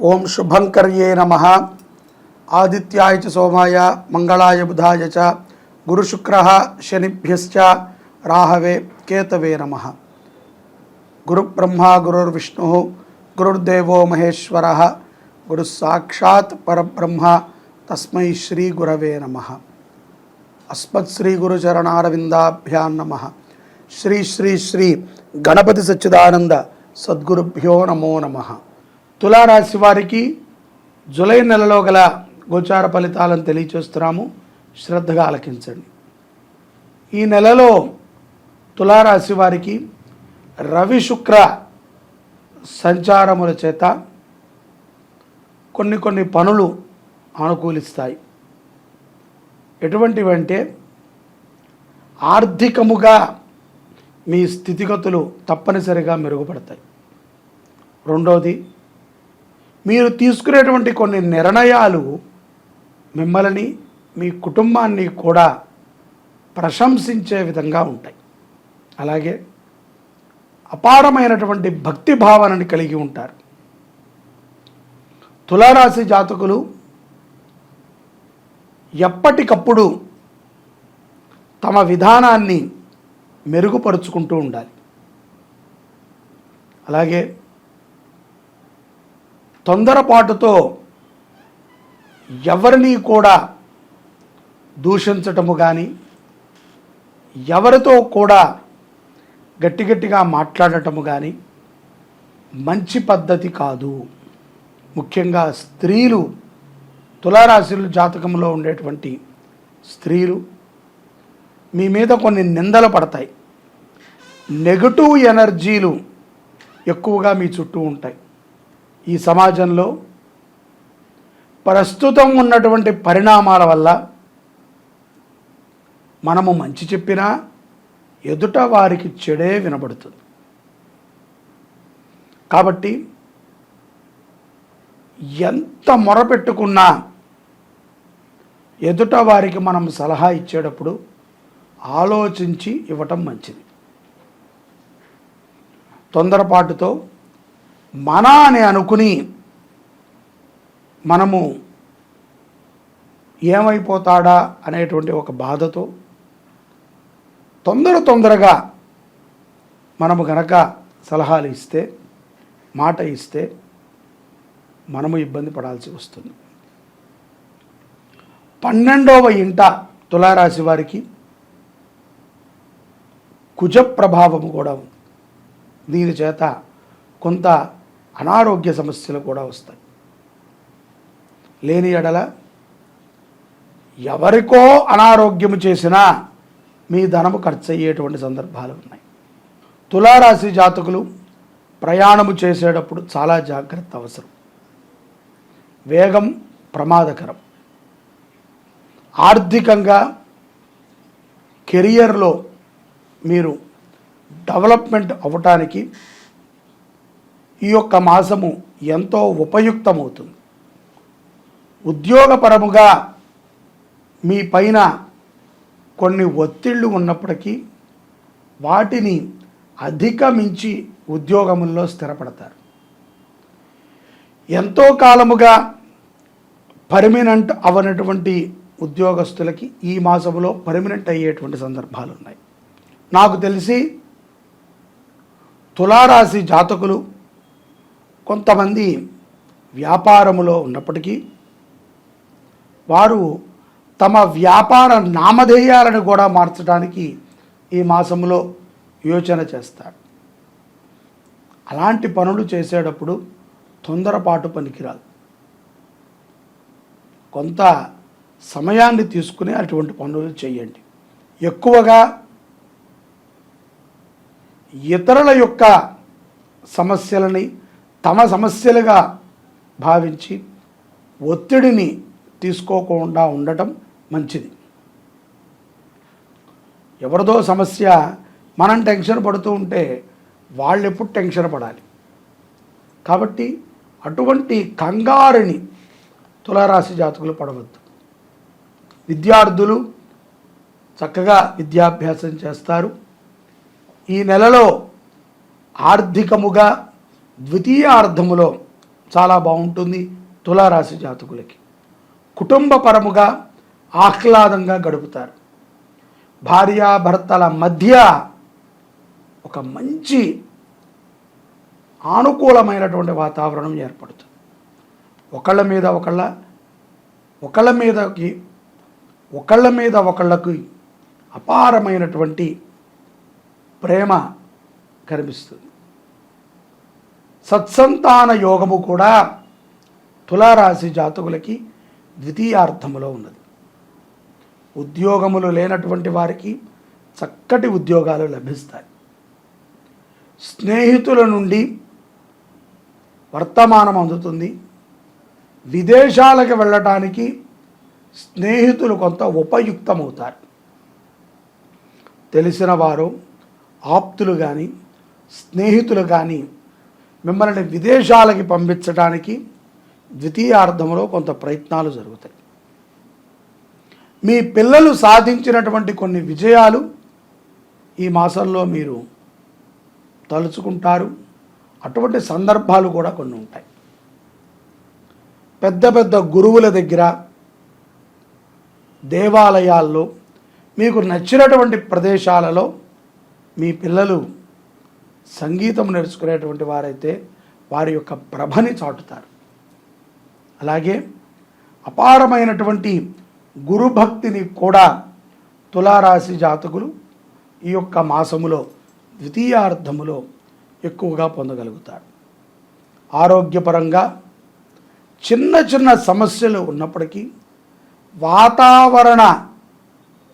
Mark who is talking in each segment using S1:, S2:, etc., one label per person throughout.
S1: ఓం శుభంకర్యే నమః. ఆదిత్యాయ చ సోమాయ మంగళాయ బుధాయ చ గురుశుక్రః శనిభ్యశ్చ రాహవే కేతవే నమః. గురుబ్రహ్మ గురుర్విష్ణుః గురుర్దేవో మహేశ్వరః గురుస్సాక్షాత్ పరబ్రహ్మ తస్మై శ్రీ గురవే నమః. అస్మత్ శ్రీ గురుచరణారవిందాభ్యాం నమః. శ్రీ శ్రీ శ్రీ గణపతి సచ్చిదానంద సద్గురుభ్యో నమో నమః. తులారాశి వారికి జూలై నెలలో గల గోచార ఫలితాలను తెలియచేస్తున్నాము. శ్రద్ధగా ఆలకించండి. ఈ నెలలో తులారాశి వారికి రవి శుక్ర సంచారముల చేత కొన్ని పనులు అనుకూలిస్తాయి. ఎటువంటివంటే ఆర్థికముగా మీ స్థితిగతులు తప్పనిసరిగా మెరుగుపడతాయి. రెండోది, మీరు తీసుకునేటువంటి కొన్ని నిర్ణయాలు మిమ్మల్ని మీ కుటుంబాన్ని కూడా ప్రశంసించే విధంగా ఉంటాయి. అలాగే అపారమైనటువంటి భక్తి భావనని కలిగి ఉంటారు. తులారాశి జాతకులు ఎప్పటికప్పుడు తమ విధానాన్ని మెరుగుపరుచుకుంటూ ఉండాలి. అలాగే తొందరపాటుతో ఎవరిని కూడా దూషించటము కానీ ఎవరితో కూడా గట్టిగా మాట్లాడటము కానీ మంచి పద్ధతి కాదు. ముఖ్యంగా స్త్రీలు, తులారాశుల జాతకంలో ఉండేటువంటి స్త్రీలు మీ మీద కొన్ని నిందలు పడతాయి. నెగటివ్ ఎనర్జీలు ఎక్కువగా మీ చుట్టూ ఉంటాయి. ఈ సమాజంలో ప్రస్తుతం ఉన్నటువంటి పరిణామాల వల్ల మనము మంచి చెప్పినా ఎదుట వారికి చెడే వినబడుతుంది. కాబట్టి ఎంత మొరపెట్టుకున్నా ఎదుట వారికి మనం సలహా ఇచ్చేటప్పుడు ఆలోచించి ఇవ్వటం మంచిది. తొందరపాటుతో మన అని అనుకుని మనము ఏమైపోతాడా అనేటువంటి ఒక బాధతో తొందరగా మనము గనక సలహాలు ఇస్తే, మాట ఇస్తే మనము ఇబ్బంది పడాల్సి వస్తుంది. 12వ ఇంట తులారాశి వారికి కుజ ప్రభావము కూడా ఉంది. దీని చేత కొంత అనారోగ్య సమస్యలు కూడా వస్తాయి. లేని ఎడల ఎవరికో అనారోగ్యము చేసినా మీ ధనము ఖర్చు అయ్యేటువంటి సందర్భాలు ఉన్నాయి. తులారాశి జాతకులు ప్రయాణము చేసేటప్పుడు చాలా జాగ్రత్త అవసరం. వేగం ప్రమాదకరం. ఆర్థికంగా కెరియర్లో మీరు డెవలప్మెంట్ అవ్వటానికి ఈ యొక్క మాసము ఎంతో ఉపయుక్తమవుతుంది. ఉద్యోగపరముగా మీ పైన కొన్ని ఒత్తిళ్ళు ఉన్నప్పటికీ వాటిని అధిగమించి ఉద్యోగముల్లో స్థిరపడతారు. ఎంతో కాలముగా పర్మినెంట్ అవనటువంటి ఉద్యోగస్తులకి ఈ మాసములో పర్మినెంట్ అయ్యేటువంటి సందర్భాలు ఉన్నాయి. నాకు తెలిసి తులారాశి జాతకులు కొంతమంది వ్యాపారములో ఉన్నప్పటికీ వారు తమ వ్యాపార నామధేయాలను కూడా మార్చడానికి ఈ మాసంలో యోచన చేస్తారు. అలాంటి పనులు చేసేటప్పుడు తొందరపాటు పనికిరాదు. కొంత సమయాన్ని తీసుకుని అటువంటి పనులు చేయండి. ఎక్కువగా ఇతరుల యొక్క సమస్యలని తమ సమస్యలుగా భావించి ఒత్తిడిని తీసుకోకుండా ఉండటం మంచిది. ఎవరిదో సమస్య మనం టెన్షన్ పడుతూ ఉంటే వాళ్ళు ఎప్పుడు టెన్షన్ పడాలి. కాబట్టి అటువంటి కంగారుని తులారాశి జాతకులు పడవద్దు. విద్యార్థులు చక్కగా విద్యాభ్యాసం చేస్తారు. ఈ నెలలో ఆర్థికముగా ద్వితీయార్థములో చాలా బాగుంటుంది తులారాశి జాతకులకి. కుటుంబపరముగా ఆహ్లాదంగా గడుపుతారు. భార్యాభర్తల మధ్య ఒక మంచి అనుకూలమైనటువంటి వాతావరణం ఏర్పడుతుంది. ఒకళ్ళ మీద ఒకళ్ళకి అపారమైనటువంటి ప్రేమ కనిపిస్తుంది. సత్సంతాన యోగము కూడా తులారాశి జాతకులకి ద్వితీయార్థములో ఉన్నది. ఉద్యోగములు లేనటువంటి వారికి చక్కటి ఉద్యోగాలు లభిస్తాయి. స్నేహితుల నుండి వర్తమానం అందుతుంది. విదేశాలకు వెళ్ళటానికి స్నేహితులు కొంత ఉపయుక్తమవుతారు. తెలిసిన వారు, ఆప్తులు కానీ స్నేహితులు కానీ మిమ్మల్ని విదేశాలకి పంపించడానికి ద్వితీయార్థంలో కొంత ప్రయత్నాలు జరుగుతాయి. మీ పిల్లలు సాధించినటువంటి కొన్ని విజయాలు ఈ మాసంలో మీరు తలుచుకుంటారు. అటువంటి సందర్భాలు కూడా కొన్ని ఉంటాయి. పెద్ద పెద్ద గురువుల దగ్గర, దేవాలయాల్లో, మీకు నచ్చినటువంటి ప్రదేశాలలో మీ పిల్లలు సంగీతం నేర్చుకునేటువంటి వారైతే వారి యొక్క ప్రభని చాటుతారు. అలాగే అపారమైనటువంటి గురుభక్తిని కూడా తులారాశి జాతకులు ఈ యొక్క మాసములో ద్వితీయార్థములో ఎక్కువగా పొందగలుగుతారు. ఆరోగ్యపరంగా చిన్న చిన్న సమస్యలు ఉన్నప్పటికీ వాతావరణ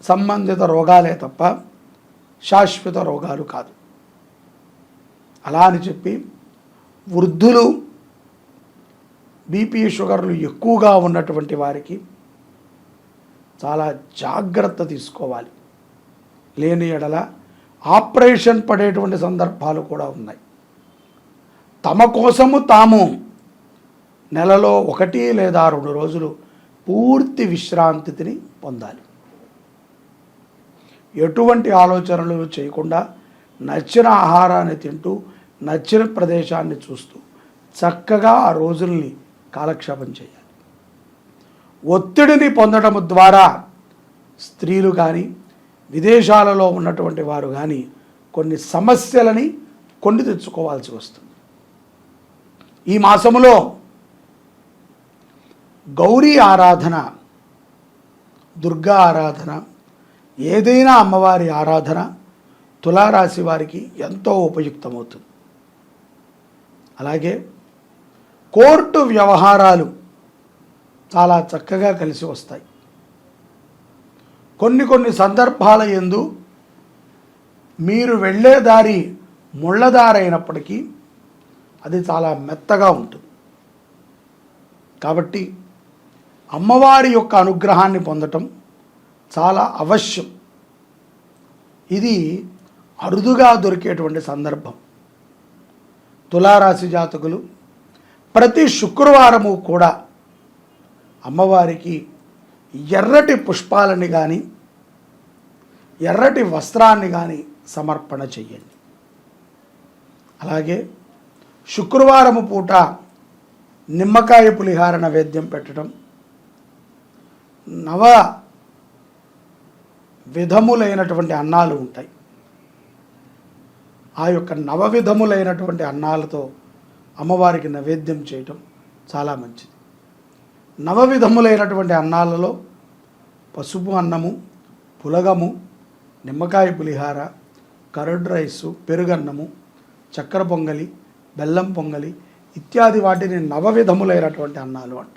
S1: సంబంధిత రోగాలే తప్ప శాశ్వత రోగాలు కాదు. అలా అని చెప్పి వృద్ధులు, బీపీ షుగర్లు ఎక్కువగా ఉన్నటువంటి వారికి చాలా జాగ్రత్త తీసుకోవాలి. లేని ఎడల ఆపరేషన్ పడేటువంటి సందర్భాలు కూడా ఉన్నాయి. తమ కోసము తాము నెలలో 1 లేదా 2 రోజులు పూర్తి విశ్రాంతిని పొందాలి. ఎటువంటి ఆలోచనలు చేయకుండా నచ్చిన ఆహారాన్ని తింటూ నచ్చిన ప్రదేశాన్ని చూస్తూ చక్కగా ఆ రోజుల్ని కాలక్షేపం చేయాలి. ఒత్తిడిని పొందడం ద్వారా స్త్రీలు కానీ విదేశాలలో ఉన్నటువంటి వారు కానీ కొన్ని సమస్యలని కొని తెచ్చుకోవాల్సి వస్తుంది. ఈ మాసములో గౌరీ ఆరాధన, దుర్గా ఆరాధన, ఏదైనా అమ్మవారి ఆరాధన తులారాశి వారికి ఎంతో ఉపయుక్తమవుతుంది. అలాగే కోర్టు వ్యవహారాలు చాలా చక్కగా కలిసి వస్తాయి. కొన్ని సందర్భాల యందు మీరు వెళ్ళే దారి ముళ్ళదారైనప్పటికీ అది చాలా మెత్తగా ఉంటుంది. కాబట్టి అమ్మవారి యొక్క అనుగ్రహాన్ని పొందటం చాలా అవశ్యం. ఇది అరుదుగా దొరికేటువంటి సందర్భం. తులారాశి జాతకులు ప్రతి శుక్రవారము కూడా అమ్మవారికి ఎర్రటి పుష్పాలని కానీ ఎర్రటి వస్త్రాన్ని కానీ సమర్పణ చెయ్యండి. అలాగే శుక్రవారము పూట నిమ్మకాయ పులిహార నైవేద్యం పెట్టడం, 9 విధములైనటువంటి అన్నాలు ఉంటాయి. ఆ యొక్క 9 విధములైనటువంటి అన్నాలతో అమ్మవారికి నైవేద్యం చేయటం చాలా మంచిది. 9 విధములైనటువంటి అన్నాలలో పసుపు అన్నము, పులగము, నిమ్మకాయ పులిహార, కర్డ్ రైసు, పెరుగన్నము, చక్కెర పొంగలి, బెల్లం పొంగలి ఇత్యాది వాటిని 9 విధములైనటువంటి అన్నాలు అంట.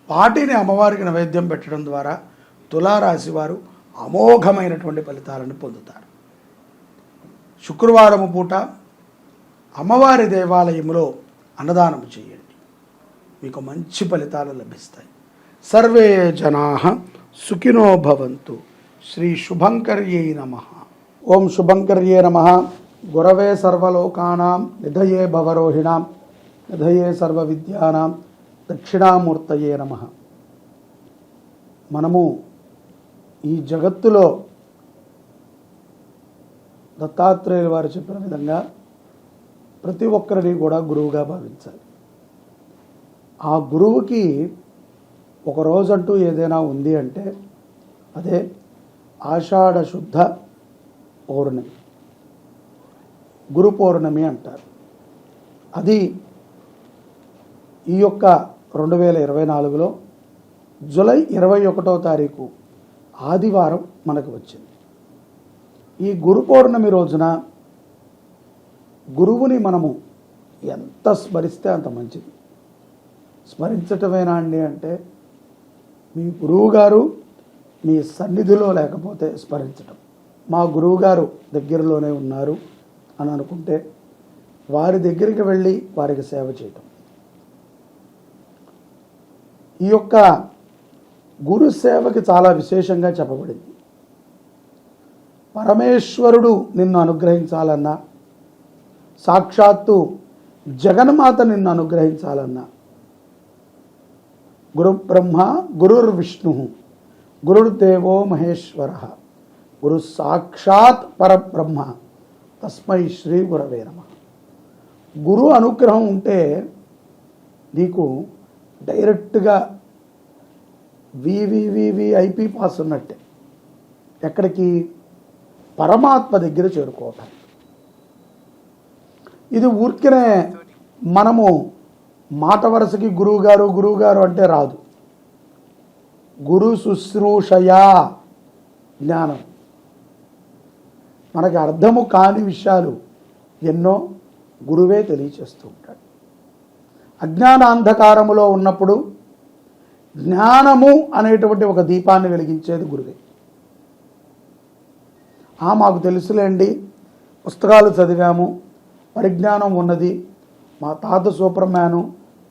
S1: వాటిని అమ్మవారికి నైవేద్యం పెట్టడం ద్వారా తులారాశి వారు అమోఘమైనటువంటి ఫలితాలను పొందుతారు. శుక్రవారము పూట అమ్మవారి దేవాలయంలో అన్నదానం చేయండి, మీకు మంచి ఫలితాలు లభిస్తాయి. సర్వే జనాః సుఖినో భవంతు. శ్రీ శుభంకర్యై నమః. ఓం శుభంకర్యే నమః. గురవే సర్వలోకానాం నిధయే భవరోహిణాం నిధయే సర్వవిద్యానాం దక్షిణామూర్తయే నమః. మనము ఈ జగత్తులో దత్తాత్రేయుల వారు చెప్పిన విధంగా ప్రతి ఒక్కరిని కూడా గురువుగా భావించాలి. ఆ గురువుకి ఒక రోజంటూ ఏదైనా ఉంది అంటే అదే ఆషాఢ శుద్ధ పౌర్ణమి, గురు పౌర్ణమి అంటారు. అది ఈ యొక్క 2024లో జూలై 21వ తారీఖు ఆదివారం మనకు వచ్చింది. ఈ గురు పౌర్ణమి రోజున గురువుని మనము ఎంత స్మరిస్తే అంత మంచిది. స్మరించటమేనా అండి అంటే మీ గురువుగారు మీ సన్నిధిలో లేకపోతే స్మరించటం, మా గురువుగారు దగ్గరలోనే ఉన్నారు అని అనుకుంటే వారి దగ్గరికి వెళ్ళి వారికి సేవ చేయటం. ఈ యొక్క గురు సేవకి చాలా విశేషంగా చెప్పబడింది. పరమేశ్వరుడు నిన్ను అనుగ్రహించాలన్నా, సాక్షాత్తు జగన్మాత నిన్ను అనుగ్రహించాలన్నా, గురు బ్రహ్మ గురుర్విష్ణు గురుర్దేవో మహేశ్వర గురు సాక్షాత్ పరబ్రహ్మ తస్మై శ్రీ గురవే నమః. గురు అనుగ్రహం ఉంటే నీకు డైరెక్ట్గా వివివివిఐపి పాస్ ఉన్నట్టే. ఎక్కడికి? పరమాత్మ దగ్గర చేరుకోవటం. ఇది ఊరికనే మనము మాట వరుసకి గురువుగారు గురువుగారు అంటే రాదు. గురు శుశ్రూషయా జ్ఞానం. మనకి అర్థము కాని విషయాలు ఎన్నో గురువే తెలియచేస్తూ ఉంటాడు. అజ్ఞానాంధకారములో ఉన్నప్పుడు జ్ఞానము అనేటువంటి ఒక దీపాన్ని వెలిగించేది గురువే. మాకు తెలుసులేండి, పుస్తకాలు చదివాము, పరిజ్ఞానం ఉన్నది, మా తాత సూపర్ మ్యాను,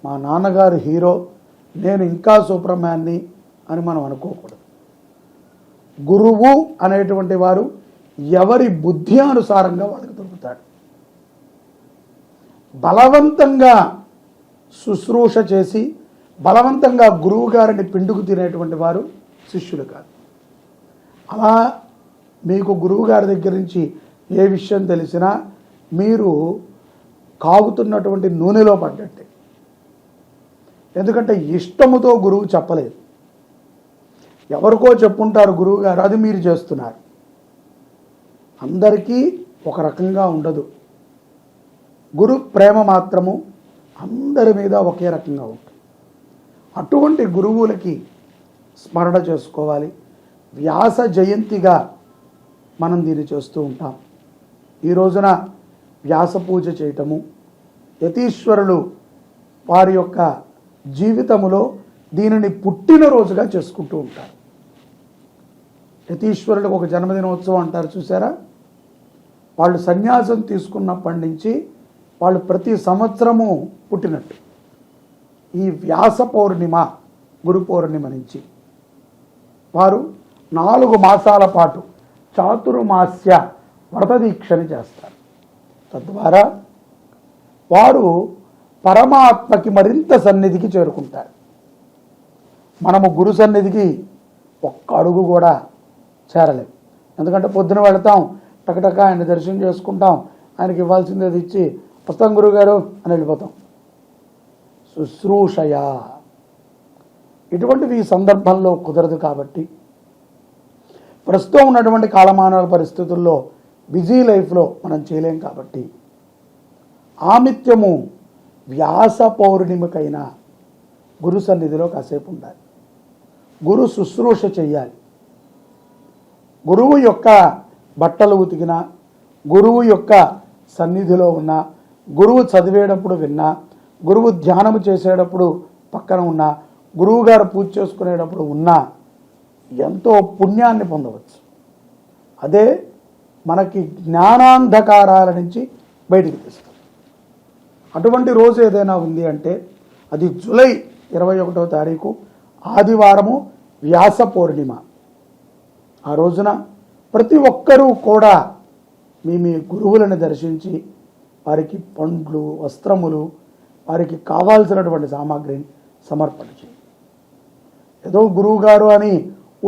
S1: మా నాన్నగారు హీరో, నేను ఇంకా సూపర్ మ్యాన్ని అని మనం అనుకోకూడదు. గురువు అనేటువంటి వారు ఎవరి బుద్ధి అనుసారంగా వాళ్ళకి దొరుకుతాడు. బలవంతంగా శుశ్రూష చేసి బలవంతంగా గురువు గారిని పిండుకు తినేటువంటి వారు శిష్యులు కాదు. అలా మీకు గురువు గారి దగ్గర నుంచి ఏ విషయం తెలిసినా మీరు కాగుతున్నటువంటి నూనెలో పడ్డట్టే. ఎందుకంటే ఇష్టముతో గురువు చెప్పలేదు, ఎవరికో చెప్పుంటారు గురువు గారు, అది మీరు చేస్తున్నారు. అందరికీ ఒక రకంగా ఉండదు. గురు ప్రేమ మాత్రము అందరి మీద ఒకే రకంగా ఉంటుంది. అటువంటి గురువులకి స్మరణ చేసుకోవాలి. వ్యాస జయంతిగా మనం దీన్ని చేస్తూ ఉంటాం. ఈ రోజున వ్యాస పూజ చేయటము, యతీశ్వరులు వారి యొక్క జీవితములో దీనిని పుట్టినరోజుగా చేసుకుంటూ ఉంటారు. యతీశ్వరులకు ఒక జన్మదినోత్సవం అంటారు చూసారా? వాళ్ళు సన్యాసం తీసుకున్నప్పటి నుంచి వాళ్ళు ప్రతి సంవత్సరము పుట్టినట్టు. ఈ వ్యాస పౌర్ణిమ, గురు పౌర్ణిమ నుంచి వారు 4 మాసాల పాటు చాతుర్మాస్య వ్రత దీక్షని చేస్తారు. తద్వారా వారు పరమాత్మకి మరింత సన్నిధికి చేరుకుంటారు. మనము గురు సన్నిధికి ఒక్క అడుగు కూడా చేరలేం. ఎందుకంటే పొద్దున వెళతాం, టకటక ఆయన దర్శనం చేసుకుంటాం, ఆయనకి ఇవ్వాల్సింది అది ఇచ్చి వస్తాం గురువుగారు అని వెళ్ళిపోతాం. శుశ్రూషయా ఇటువంటివి ఈ సందర్భంలో కుదరదు. కాబట్టి ప్రస్తుతం ఉన్నటువంటి కాలమానాల పరిస్థితుల్లో బిజీ లైఫ్లో మనం చేయలేం. కాబట్టి ఆమిత్యము వ్యాస పౌర్ణిమకైనా గురు సన్నిధిలో కాసేపు ఉండాలి. గురు శుశ్రూష చెయ్యాలి. గురువు యొక్క బట్టలు ఉతికినా, గురువు యొక్క సన్నిధిలో ఉన్నా, గురువు చదివేటప్పుడు విన్నా, గురువు ధ్యానము చేసేటప్పుడు పక్కన ఉన్నా, గురువు గారు పూజ చేసుకునేటప్పుడు ఉన్నా ఎంతో పుణ్యాన్ని పొందవచ్చు. అదే మనకి జ్ఞానాంధకారాల నుంచి బయటికి తీస్తుంది. అటువంటి రోజు ఏదైనా ఉంది అంటే అది జూలై 21వ తారీఖు ఆదివారము వ్యాస పౌర్ణిమ. ఆ రోజున ప్రతి ఒక్కరూ కూడా మీ గురువులను దర్శించి వారికి పండ్లు, వస్త్రములు, వారికి కావాల్సినటువంటి సామాగ్రిని సమర్పణ చేయి. ఏదో గురువు గారు అని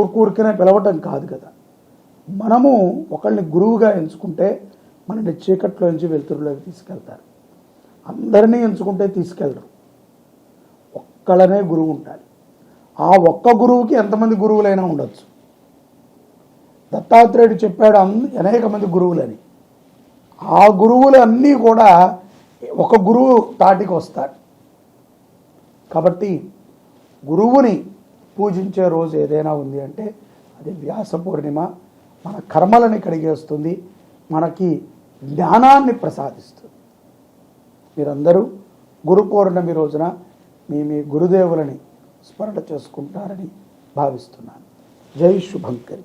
S1: ఊరికనే పిలవటం కాదు కదా. మనము ఒకళ్ళని గురువుగా ఎంచుకుంటే మనని చీకట్లో నుంచి వెలుతురులోకి తీసుకెళ్తారు. అందరినీ ఎంచుకుంటే తీసుకెళ్ళరు. ఒక్క ఒక్కళ్ళనే గురువు ఉండాలి. ఆ ఒక్క గురువుకి ఎంతమంది గురువులైనా ఉండొచ్చు. దత్తాత్రేయుడు చెప్పాడు అనేక మంది గురువులని. ఆ గురువులు అన్నీ కూడా ఒక గురువు తాటికి వస్తాడు. కాబట్టి గురువుని పూజించే రోజు ఏదైనా ఉంది అంటే అది వ్యాస పూర్ణిమ. మన కర్మలని కడిగేస్తుంది, మనకి జ్ఞానాన్ని ప్రసాదిస్తుంది. మీరందరూ గురు పౌర్ణమి రోజున మీ గురుదేవులని స్మరణ చేసుకుంటారని భావిస్తున్నాను. జై శుభంకరి.